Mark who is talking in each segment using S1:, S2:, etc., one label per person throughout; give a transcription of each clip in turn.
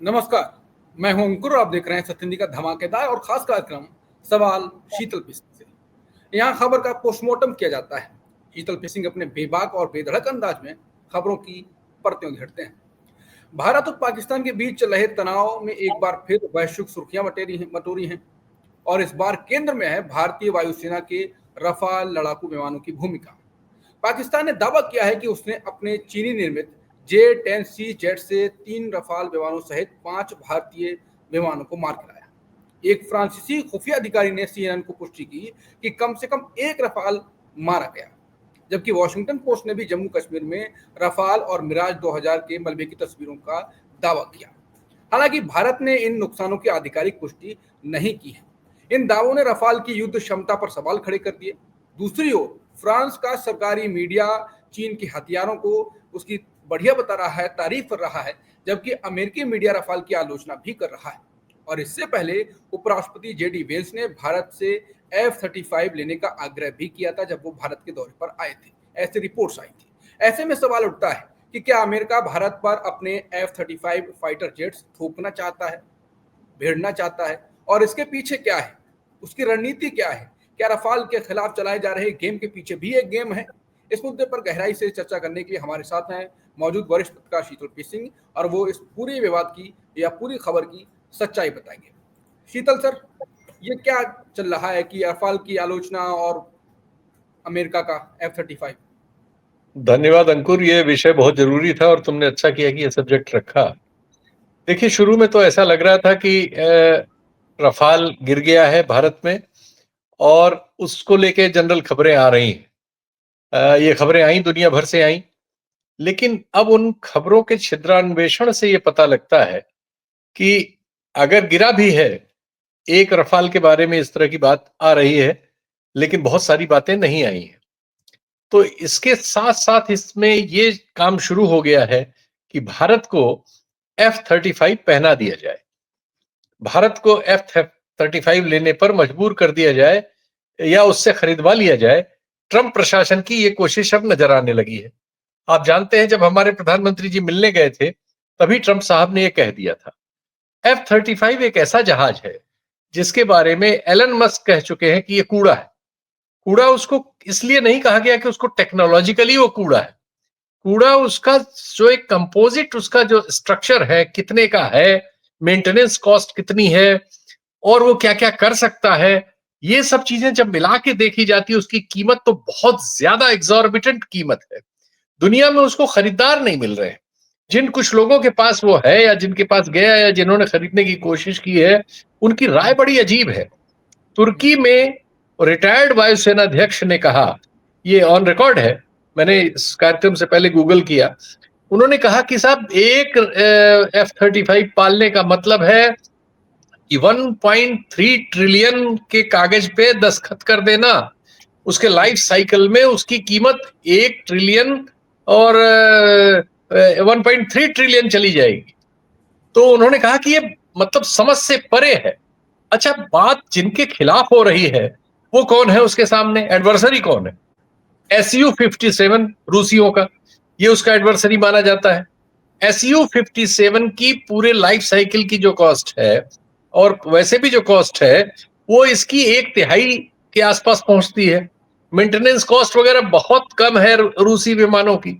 S1: नमस्कार, मैं हूं अंकुर और आप देख रहे हैं सत्येंद्र का धमाकेदार और खास कार्यक्रम सवाल शीतल फिशिंग से। यहाँ खबर का पोस्टमार्टम किया जाता है। शीतल फिशिंग अपने बेबाक और बेधड़क अंदाज में खबरों की परतें उधेड़ते हैं। भारत और पाकिस्तान के बीच चल रहे तनाव में एक बार फिर वैश्विक सुर्खियां मटोरी हैं और इस बार केंद्र में है भारतीय वायुसेना के रफाल लड़ाकू विमानों की भूमिका। पाकिस्तान ने दावा किया है कि उसने अपने चीनी निर्मित J-10C जेट से 3 रफाल विमानों सहित 5 भारतीय विमानों को मार गिराया। एक फ्रांसीसी खुफिया अधिकारी ने CNN को पुष्टि की कि कम से कम एक रफाल मारा गया, जबकि वॉशिंगटन पोस्ट ने भी जम्मू कश्मीर में रफाल और मिराज 2000 के मलबे की तस्वीरों का दावा किया। हालांकि भारत ने इन नुकसानों की आधिकारिक पुष्टि नहीं की है। इन दावों ने रफाल की युद्ध क्षमता पर सवाल खड़े कर दिए। दूसरी ओर फ्रांस का सरकारी मीडिया चीन के हथियारों को उसकी बढ़िया बता रहा है, तारीफ कर रहा है, जबकि अमेरिकी मीडिया रफाल की आलोचना भी कर रहा है। और इससे पहले उपराष्ट्रपति JD वेंस ने भारत से F-35 लेने का आग्रह भी किया था जब वो भारत के दौरे पर आए थे। ऐसी रिपोर्ट्स आई थी। ऐसे में सवाल उठता है कि क्या अमेरिका भारत पर अपने F-35 फाइटर जेट्स थोपना चाहता है, भिड़ना चाहता है, और इसके पीछे क्या है, उसकी रणनीति क्या है? क्या रफाल के खिलाफ चलाए जा रहे गेम के पीछे भी एक गेम है? इस मुद्दे पर गहराई से चर्चा करने के लिए हमारे साथ हैं मौजूद वरिष्ठ पत्रकार शीतल फिशिंग, और वो इस पूरे विवाद की या पूरी खबर की सच्चाई बताएंगे। शीतल सर, ये क्या चल रहा है कि रफाल की आलोचना और अमेरिका का F-35?
S2: धन्यवाद अंकुर, ये विषय बहुत जरूरी था और तुमने अच्छा किया कि ये सब्जेक्ट रखा। देखिए, शुरू में तो ऐसा लग रहा था कि रफाल गिर गया है भारत में और उसको लेके जनरल खबरें आ रही हैं। ये खबरें आई, दुनिया भर से आई, लेकिन अब उन खबरों के छिद्रान्वेषण से ये पता लगता है कि अगर गिरा भी है, एक रफाल के बारे में इस तरह की बात आ रही है, लेकिन बहुत सारी बातें नहीं आई हैं। तो इसके साथ साथ इसमें ये काम शुरू हो गया है कि भारत को F-35 पहना दिया जाए, भारत को F-35 लेने पर मजबूर कर दिया जाए या उससे खरीदवा लिया जाए। ट्रंप प्रशासन की ये कोशिश अब नजर आने लगी है। आप जानते हैं, जब हमारे प्रधानमंत्री जी मिलने गए थे तभी ट्रंप साहब ने ये कह दिया था। F-35 एक ऐसा जहाज है जिसके बारे में एलन मस्क कह चुके हैं कि ये कूड़ा है। कूड़ा उसको इसलिए नहीं कहा गया कि उसको टेक्नोलॉजिकली वो कूड़ा है। कूड़ा उसका जो एक कंपोजिट, उसका जो स्ट्रक्चर है, कितने का है, मेंटेनेंस कॉस्ट कितनी है और वो क्या क्या कर सकता है, ये सब चीजें जब मिला के देखी जाती है, उसकी कीमत तो बहुत ज्यादा एग्जॉर्बिटेंट कीमत है। दुनिया में उसको खरीदार नहीं मिल रहे हैं। जिन कुछ लोगों के पास वो है या जिनके पास गया या जिन्होंने खरीदने की कोशिश की है, उनकी राय बड़ी अजीब है। तुर्की में रिटायर्ड वायुसेना अध्यक्ष ने कहा, ये ऑन रिकॉर्ड है, मैंने इस कार्यक्रम से पहले गूगल किया, उन्होंने कहा कि साहब एक F-35 पालने का मतलब है कि 1.3 ट्रिलियन के कागज पे दस्तखत कर देना। उसके लाइफ साइकिल में उसकी कीमत 1 ट्रिलियन और 1.3 ट्रिलियन चली जाएगी। तो उन्होंने कहा कि ये मतलब समझ से परे है। अच्छा, बात जिनके खिलाफ हो रही है वो कौन है उसके सामने? एडवर्सरी कौन है? Su-57 रूसियों का, ये उसका एडवर्सरी माना जाता है। Su-57 की पूरे लाइफ साइकिल की जो कॉस्ट है और वैसे भी जो कॉस्ट है वो इसकी 1/3 के आसपास पहुंचती है। मेंटेनेंस कॉस्ट वगैरह बहुत कम है रूसी विमानों की।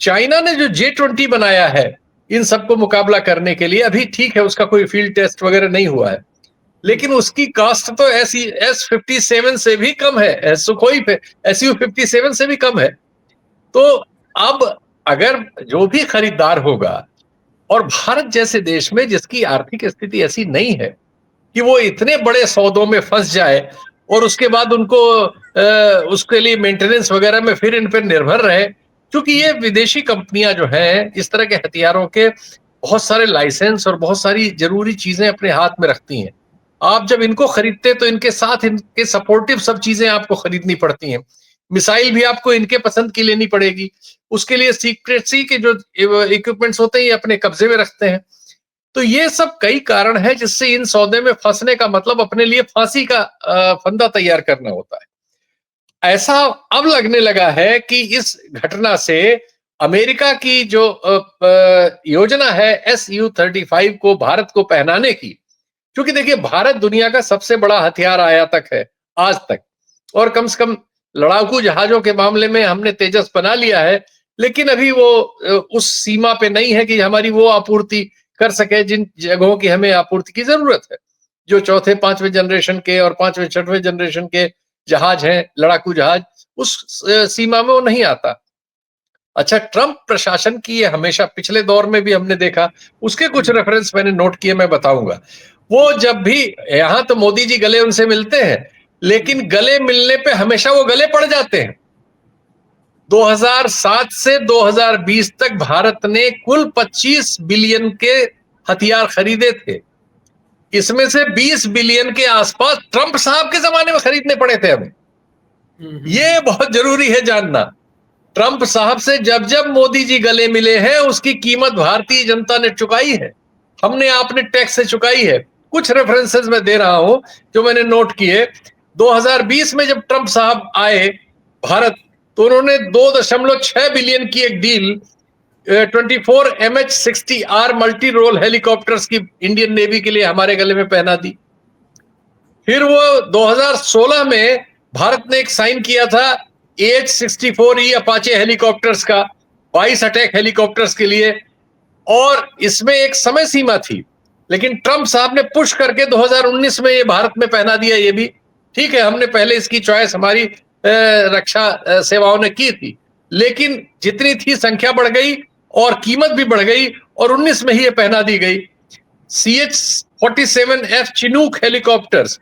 S2: चाइना ने जो J-20 बनाया है इन सबको मुकाबला करने के लिए, अभी ठीक है उसका कोई फील्ड टेस्ट वगैरह नहीं हुआ है, लेकिन उसकी कॉस्ट तो S-57 से भी कम है, सुखोई पे Su-57 से भी कम है। तो अब अगर जो भी खरीदार होगा, और भारत जैसे देश में जिसकी आर्थिक स्थिति ऐसी नहीं है कि वो इतने बड़े सौदों में फंस जाए और उसके बाद उनको उसके लिए मेंटेनेंस वगैरह में फिर इन पर निर्भर रहे, क्योंकि ये विदेशी कंपनियां जो हैं इस तरह के हथियारों के बहुत सारे लाइसेंस और बहुत सारी जरूरी चीजें अपने हाथ में रखती हैं। आप जब इनको खरीदते तो इनके साथ इनके सपोर्टिव सब चीजें आपको खरीदनी पड़ती हैं। मिसाइल भी आपको इनके पसंद की लेनी पड़ेगी, उसके लिए सीक्रेसी के जो इक्विपमेंट्स होते हैं ये अपने कब्जे में रखते हैं। तो ये सब कई कारण है जिससे इन सौदे में फंसने का मतलब अपने लिए फांसी का फंदा तैयार करना होता है। ऐसा अब लगने लगा है कि इस घटना से अमेरिका की जो योजना है SU-35 को भारत को पहनाने की, क्योंकि देखिए भारत दुनिया का सबसे बड़ा हथियार आयातक है आज तक, और कम से कम लड़ाकू जहाजों के मामले में हमने तेजस बना लिया है, लेकिन अभी वो उस सीमा पे नहीं है कि हमारी वो आपूर्ति कर सके जिन जगहों की हमें आपूर्ति की जरूरत है। जो चौथे पांचवें जनरेशन के और पांचवें छठवें जनरेशन के जहाज हैं, लड़ाकू जहाज, उस सीमा में वो नहीं आता। अच्छा, ट्रंप प्रशासन की ये हमेशा पिछले दौर में भी हमने देखा, उसके कुछ रेफरेंस मैंने नोट किए, मैं बताऊंगा। वो जब भी, यहां तो मोदी जी गले उनसे मिलते हैं, लेकिन गले मिलने पे हमेशा वो गले पड़ जाते हैं। 2007 से 2020 तक भारत ने कुल 25 बिलियन के हथियार खरीदे थे। इसमें से 20 बिलियन के आसपास ट्रंप साहब के जमाने में खरीदने पड़े थे हमें। ये बहुत जरूरी है जानना। ट्रंप साहब से जब जब मोदी जी गले मिले हैं, उसकी कीमत भारतीय जनता ने चुकाई है, हमने आपने टैक्स से चुकाई है। कुछ रेफरेंसेस मैं दे रहा हूं जो मैंने नोट किए। 2020 में जब ट्रंप साहब आए भारत, तो उन्होंने 2.6 बिलियन की एक deal 24 MH-60R multi role helicopters की इंडियन नेवी के लिए हमारे गले में पहना दी। फिर वो 2016 में भारत ने एक साइन किया था AH-64E अपाचे हेलीकॉप्टर्स का, 22 अटैक हेलीकॉप्टर्स के लिए, और इसमें एक समय सीमा थी, लेकिन ट्रंप साहब ने पुश करके 2019 में ये भारत में पहना दिया। ये भी ठीक है, हमने पहले इसकी चॉइस हमारी रक्षा सेवाओं ने की थी, लेकिन जितनी थी संख्या बढ़ गई और कीमत भी बढ़ गई, और 19 में ही ये पहना दी गई। CH-47F चिनूक हेलीकॉप्टर्स,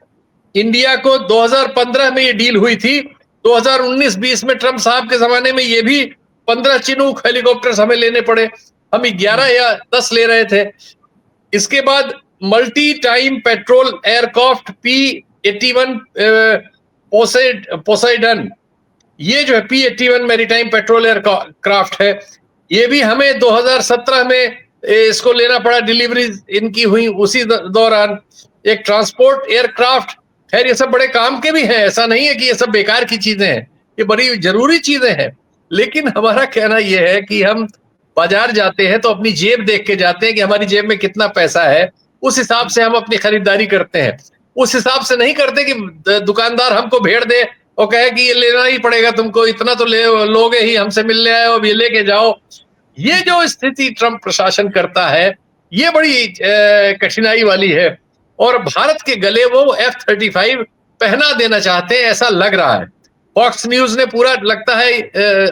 S2: इंडिया को 2015 में ये डील हुई थी। 2019-20 में ट्रंप साहब के जमाने में ये भी 15 चिनूक हेलीकॉप्टर्स हमें लेने पड़े, हम 11 या 10 ले रहे थे। इसके बाद multi time petrol aircraft P-81 Poseidon, ये जो है P-81 मैरीटाइम पेट्रोल एयरक्राफ्ट है, ये भी हमें 2017 में इसको लेना पड़ा, डिलीवरी इनकी हुई उसी दौरान। एक ट्रांसपोर्ट एयरक्राफ्ट, खैर ये सब बड़े काम के भी हैं, ऐसा नहीं है कि ये सब बेकार की चीजें हैं, ये बड़ी जरूरी चीजें हैं। लेकिन हमारा कहना यह है कि हम बाजार जाते हैं तो अपनी जेब देख के जाते हैं कि हमारी जेब में कितना पैसा है, उस हिसाब से हम अपनी खरीदारी करते हैं। उस हिसाब से नहीं करते कि दुकानदार हमको भेड़ दे और कहे कि ये लेना ही पड़ेगा तुमको, इतना तो लोगे ही, हमसे मिलने आए हो, ये लेके जाओ। ये जो स्थिति ट्रंप प्रशासन करता है, ये बड़ी कठिनाई वाली है, और भारत के गले वो F-35 पहना देना चाहते हैं, ऐसा लग रहा है। फॉक्स न्यूज ने पूरा, लगता है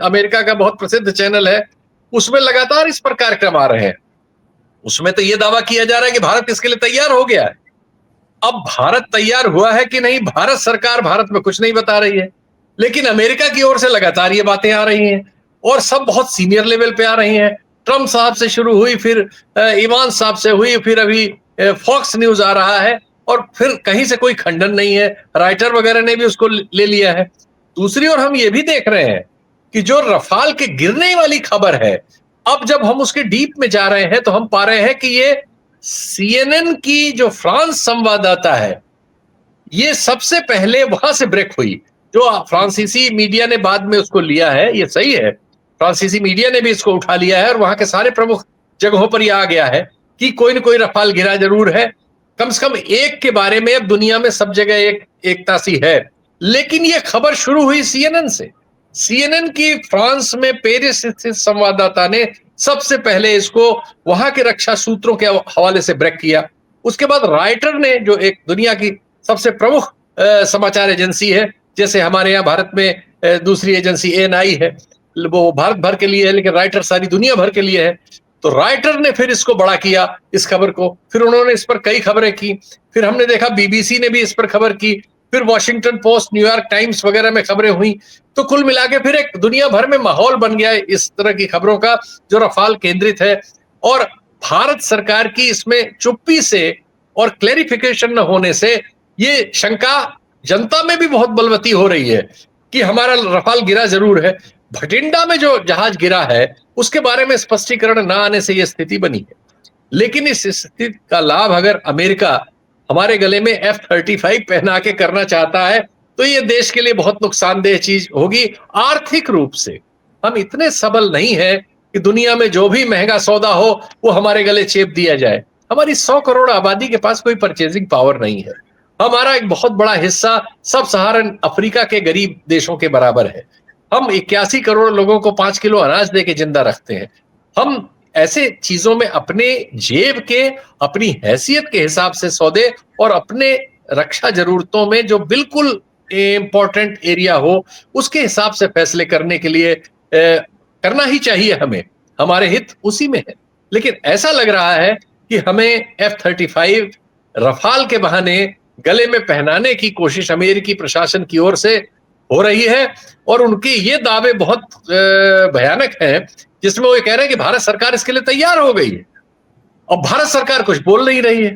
S2: अमेरिका का बहुत प्रसिद्ध चैनल है, उसमें लगातार इस पर कार्यक्रम आ रहे हैं। उसमें तो ये दावा किया जा रहा है कि भारत इसके लिए तैयार हो गया है। अब भारत तैयार हुआ है कि नहीं, भारत सरकार भारत में कुछ नहीं बता रही है, लेकिन अमेरिका की ओर से लगातार ये बातें आ रही हैं, और सब बहुत सीनियर लेवल पे आ रही हैं। ट्रंप साहब से शुरू हुई, फिर इवान साहब से हुई, फिर अभी फॉक्स न्यूज आ रहा है, और फिर कहीं से कोई खंडन नहीं है, राइटर वगैरह ने भी उसको ले लिया है। दूसरी ओर हम ये भी देख रहे हैं कि जो रफाल के गिरने वाली खबर है, अब जब हम उसके डीप में जा रहे हैं तो हम पा रहे हैं कि ये CNN की जो फ्रांस संवाददाता है, ये सबसे पहले वहां से ब्रेक हुई। जो फ्रांसीसी मीडिया ने बाद में उसको लिया है, ये सही है, फ्रांसीसी मीडिया ने भी इसको उठा लिया है, और वहां के सारे प्रमुख जगहों पर यह आ गया है कि कोई न कोई रफाल गिरा जरूर है। कम से कम एक के बारे में अब दुनिया में सब जगह एकता सी है। लेकिन ये खबर शुरू हुई CNN से। CNN की फ्रांस में पेरिस स्थित संवाददाता ने सबसे पहले इसको वहां के रक्षा सूत्रों के हवाले से ब्रेक किया। उसके बाद राइटर ने, जो एक दुनिया की सबसे प्रमुख समाचार एजेंसी है, जैसे हमारे यहाँ भारत में दूसरी एजेंसी ANI है, वो भारत भर के लिए है, लेकिन राइटर सारी दुनिया भर के लिए है, तो राइटर ने फिर इसको बड़ा किया, इस खबर को। फिर उन्होंने इस पर कई खबरें की, फिर हमने देखा BBC ने भी इस पर खबर की, फिर वॉशिंगटन पोस्ट, न्यूयॉर्क टाइम्स वगैरह में खबरें हुई। तो कुल मिला के फिर एक दुनिया भर में माहौल बन गया है इस तरह की खबरों का जो रफाल केंद्रित है, और भारत सरकार की इसमें चुप्पी से और क्लैरिफिकेशन न होने से ये शंका जनता में भी बहुत बलवती हो रही है कि हमारा रफाल गिरा जरूर है, भटिंडा में जो जहाज गिरा है उसके बारे में स्पष्टीकरण न आने से यह स्थिति बनी है। लेकिन इस स्थिति का लाभ अगर अमेरिका हमारे गले में F-35 पहना के करना चाहता है, तो ये देश के लिए बहुत नुकसानदेह चीज होगी। आर्थिक रूप से हम इतने सबल नहीं हैं कि दुनिया में जो भी महंगा सौदा हो वो हमारे गले चेप दिया जाए। हमारी 100 करोड़ आबादी के पास कोई परचेजिंग पावर नहीं है। हमारा एक बहुत बड़ा हिस्सा सब सहारन अफ्रीका के गरीब देशों के बराबर है। हम 81 करोड़ लोगों को 5 किलो अनाज दे के जिंदा रखते हैं। हम ऐसे चीजों में अपने जेब के, अपनी हैसियत के हिसाब से सौदे और अपने रक्षा जरूरतों में जो बिल्कुल इंपॉर्टेंट एरिया हो उसके हिसाब से फैसले करने के लिए करना ही चाहिए हमें। हमारे हित उसी में है। लेकिन ऐसा लग रहा है कि हमें F-35 रफाल के बहाने गले में पहनाने की कोशिश अमेरिकी प्रशासन की ओर से हो रही है और उनके ये दावे बहुत भयानक हैं, जिसमें वो ये कह रहे हैं कि भारत सरकार इसके लिए तैयार हो गई है और भारत सरकार कुछ बोल नहीं रही है।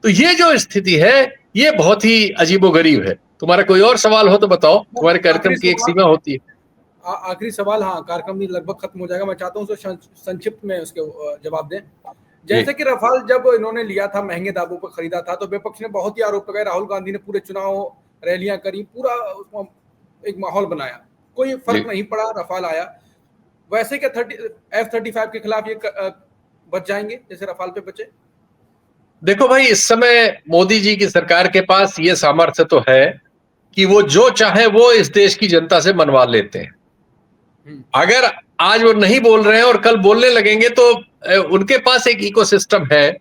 S2: तो ये जो स्थिति है ये बहुत ही अजीबोगरीब है। तुम्हारा कोई और सवाल हो तो बताओ, तुम्हारे कार्यक्रम की एक सीमा होती है।
S1: आखिरी सवाल, हाँ कार्यक्रम लगभग खत्म हो जाएगा, मैं चाहता हूँ संक्षिप्त में उसके जवाब दें। जैसे कि रफाल जब इन्होंने लिया था, महंगे दामों पर खरीदा था, तो विपक्ष ने बहुत ही आरोप लगाए, राहुल गांधी ने पूरे चुनाव रैलियां करी, पूरा एक माहौल बनाया, कोई फर्क नहीं पड़ा, रफाल आया। वैसे क्या F-35 के खिलाफ ये बच जाएंगे जैसे रफाल पे बचे?
S2: देखो भाई, इस समय मोदी जी की सरकार के पास ये सामर्थ्य तो है कि वो जो चाहे वो इस देश की जनता से मनवा लेते हैं। अगर आज वो नहीं बोल रहे हैं और कल बोलने लगेंगे तो उनके पास एक इकोसिस्टम है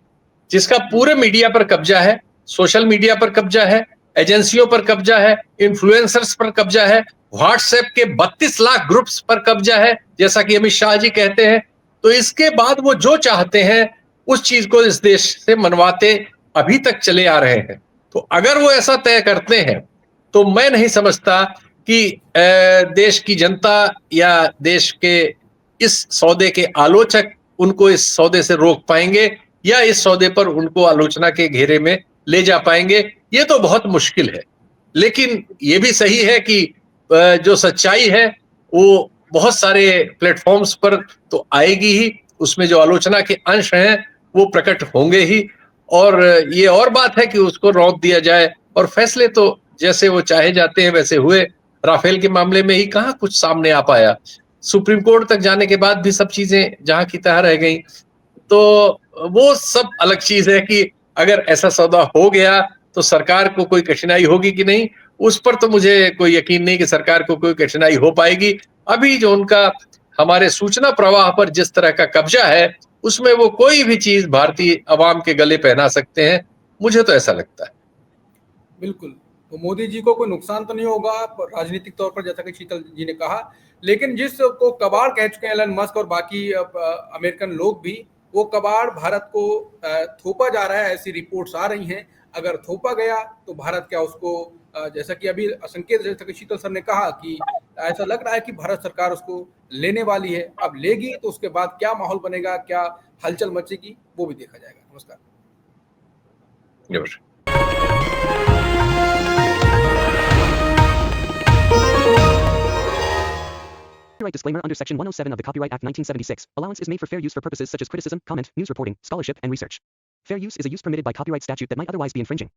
S2: जिसका पूरे मीडिया पर कब्जा है, सोशल मीडिया पर कब्जा है, एजेंसियों पर कब्जा है, इन्फ्लुएंसर्स पर कब्जा है, व्हाट्सएप के 32 लाख ग्रुप्स पर कब्जा है, जैसा कि अमित शाह जी कहते हैं। तो इसके बाद वो जो चाहते हैं उस चीज को इस देश से मनवाते अभी तक चले आ रहे हैं। तो अगर वो ऐसा तय करते हैं तो मैं नहीं समझता कि देश की जनता या देश के इस सौदे के आलोचक उनको इस सौदे से रोक पाएंगे या इस सौदे पर उनको आलोचना के घेरे में ले जा पाएंगे। ये तो बहुत मुश्किल है। लेकिन ये भी सही है कि जो सच्चाई है वो बहुत सारे प्लेटफॉर्म्स पर तो आएगी ही, उसमें जो आलोचना के अंश हैं वो प्रकट होंगे ही। और ये और बात है कि उसको रोक दिया जाए और फैसले तो जैसे वो चाहे जाते हैं वैसे हुए। राफेल के मामले में ही कहाँ कुछ सामने आ पाया, सुप्रीम कोर्ट तक जाने के बाद भी सब चीजें जहां की तहां रह गई। तो वो सब अलग चीज है कि अगर ऐसा सौदा हो गया तो सरकार को कोई कठिनाई होगी कि नहीं, उस पर तो मुझे कोई यकीन नहीं कि सरकार को कोई कठिनाई हो पाएगी। अभी जो उनका हमारे सूचना प्रवाह पर जिस तरह का कब्जा है उसमें वो कोई भी चीज भारतीय अवाम के गले पहना सकते हैं, मुझे तो ऐसा लगता है।
S1: बिल्कुल, तो मोदी जी को कोई नुकसान तो नहीं होगा राजनीतिक तौर पर, जैसा कि शीतल जी ने कहा, लेकिन जिसको कबाड़ कह चुके हैं एलन मस्क और बाकी अमेरिकन लोग भी, वो कबाड़ भारत को थोपा जा रहा है, ऐसी रिपोर्ट्स आ रही हैं। अगर थोपा गया तो भारत क्या उसको, जैसा कि अभी संकेत जैसा कि शीतल सर ने कहा कि ऐसा लग रहा है कि भारत सरकार उसको लेने वाली है। अब लेगी तो उसके बाद क्या माहौल बनेगा, क्या हलचल मचेगी, वो भी देखा जाएगा। नमस्कार।
S3: Copyright disclaimer under Section 107 of the Copyright Act 1976. Allowance is made for fair use for purposes such as criticism, comment, news reporting, scholarship, and research. Fair use is a use permitted by copyright statute that might otherwise be infringing.